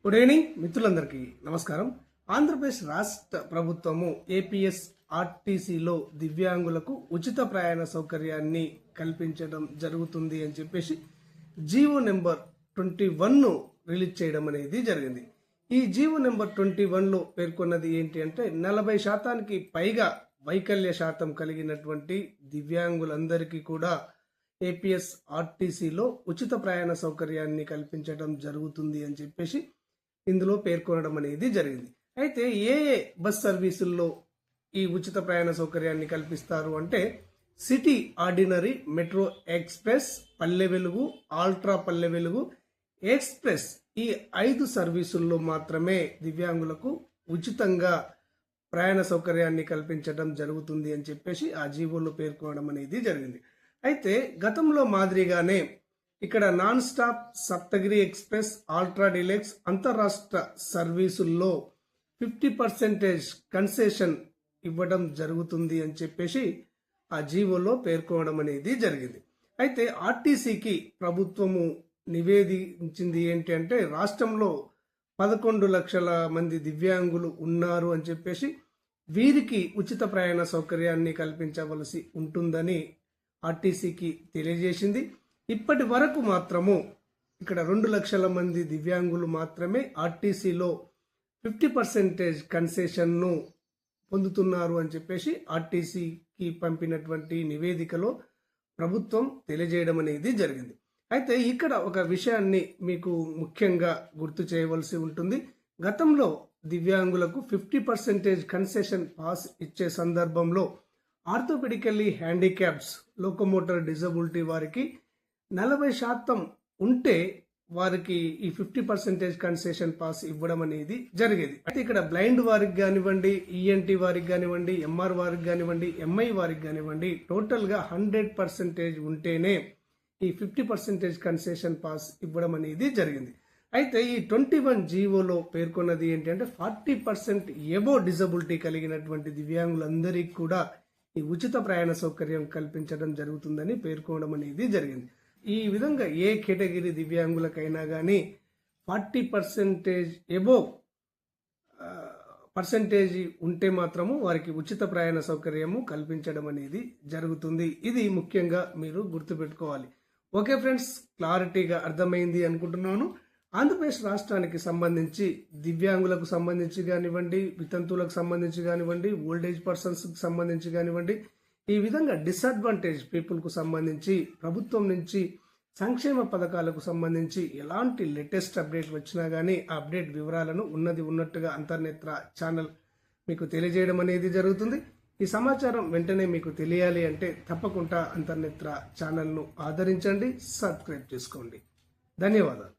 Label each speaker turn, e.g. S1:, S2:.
S1: Good evening మిత్రులందరికీ నమస్కారం. ఆంధ్రప్రదేశ్ రాష్ట్ర ప్రభుత్వము ఏపీఎస్ ఆర్టీసీలో దివ్యాంగులకు ఉచిత ప్రయాణ సౌకర్యాన్ని కల్పించడం జరుగుతుంది అని చెప్పేసి జీవో నెంబర్ 21 రిలీజ్ చేయడం అనేది జరిగింది. ఈ జీవో నెంబర్ 21లో పేర్కొన్నది ఏంటి అంటే 40% పైగా వైకల్య శాతం కలిగినటువంటి దివ్యాంగులందరికీ కూడా ఏపీఎస్ ఆర్టీసీలో ఉచిత ప్రయాణ సౌకర్యాన్ని కల్పించడం జరుగుతుంది అని చెప్పేసి ఇందులో పేర్కొనడం అనేది జరిగింది. అయితే ఏ బస్ సర్వీసుల్లో ఈ ఉచిత ప్రయాణ సౌకర్యాన్ని కల్పిస్తారు అంటే city ordinary, metro express, Palle Velugu, ultra Palle Velugu, express ఈ 5 సర్వీసుల్లో మాత్రమే దివ్యాంగులకు ఉచితంగా ప్రయాణ సౌకర్యాన్ని కల్పించడం జరుగుతుంది అని చెప్పేసి ఆ జీవోలో పేర్కొనడం అనేది జరిగింది. అయితే గతంలో మాదిరిగానే ఇక్కడ non stop Saptagiri express, ultra deluxe అంతరాష్ట్ర సర్వీసుల్లో 50% కన్సెషన్ ఇవ్వడం జరుగుతుంది అని చెప్పేసి ఆ జీవోలో పేర్కొనడం అనేది జరిగింది. అయితే ఆర్టీసీకి ప్రభుత్వము నివేదించింది ఏంటి అంటే రాష్ట్రంలో 11 లక్షల మంది దివ్యాంగులు ఉన్నారు అని చెప్పేసి వీరికి ఉచిత ప్రయాణ సౌకర్యాన్ని కల్పించవలసి ఉంటుందని ఆర్టీసీకి తెలియజేసింది. ఇప్పటి వరకు మాత్రము ఇక్కడ 2 లక్షల మంది దివ్యాంగులు మాత్రమే ఆర్టీసీలో 50% కన్సెషన్ను పొందుతున్నారు అని చెప్పేసి ఆర్టీసీకి పంపినటువంటి నివేదికలో ప్రభుత్వం తెలియజేయడం అనేది జరిగింది. అయితే ఇక్కడ ఒక విషయాన్ని మీకు ముఖ్యంగా గుర్తు చేయవలసి ఉంటుంది. గతంలో దివ్యాంగులకు 50% కన్సెషన్ పాస్ ఇచ్చే సందర్భంలో ఆర్థోపెడికల్లీ హ్యాండిక్యాప్స్, లోకోమోటర్ డిజబిలిటీ వారికి 40% ఉంటే వారికి ఈ 50% కన్సెషన్ పాస్ ఇవ్వడం అనేది జరిగేది. అయితే ఇక్కడ బ్లైండ్ వారికి కానివ్వండి, ఈఎన్టీ వారికి కానివ్వండి, ఎంఆర్ వారికి కానివ్వండి, ఎంఐ వారికి కానివ్వండి టోటల్ గా 100% ఉంటేనే ఈ 50% కన్సెషన్ పాస్ ఇవ్వడం అనేది జరిగింది. అయితే ఈ 21 జీవోలో పేర్కొన్నది ఏంటంటే 40% ఎబో డిజబిలిటీ కలిగినటువంటి దివ్యాంగులందరికీ కూడా ఈ ఉచిత ప్రయాణ సౌకర్యం కల్పించడం జరుగుతుందని పేర్కొనడం అనేది జరిగింది. ఈ విధంగా ఏ కేటగిరీ దివ్యాంగులకైనా కానీ 40% ఎబో పర్సెంటేజ్ ఉంటే మాత్రము వారికి ఉచిత ప్రయాణ సౌకర్యము కల్పించడం అనేది జరుగుతుంది. ఇది ముఖ్యంగా మీరు గుర్తుపెట్టుకోవాలి. ఓకే ఫ్రెండ్స్, క్లారిటీగా అర్థమైంది అనుకుంటున్నాను. ఆంధ్రప్రదేశ్ రాష్ట్రానికి సంబంధించి దివ్యాంగులకు సంబంధించి కానివ్వండి, వితంతువులకు సంబంధించి కానివ్వండి, ఓల్డేజ్ పర్సన్స్కి సంబంధించి కానివ్వండి, ఈ విధంగా డిసడ్వాంటేజ్ పీపుల్కు సంబంధించి ప్రభుత్వం నుంచి సంక్షేమ పథకాలకు సంబంధించి ఎలాంటి లేటెస్ట్ అప్డేట్ వచ్చినా కానీ ఆ అప్డేట్ వివరాలను ఉన్నట్టుగా అంతర్నేత్ర ఛానల్ మీకు తెలియజేయడం అనేది జరుగుతుంది. ఈ సమాచారం వెంటనే మీకు తెలియాలి అంటే తప్పకుండా అంతర్నేత్ర ఛానల్ను ఆదరించండి, సబ్స్క్రైబ్ చేసుకోండి. ధన్యవాదాలు.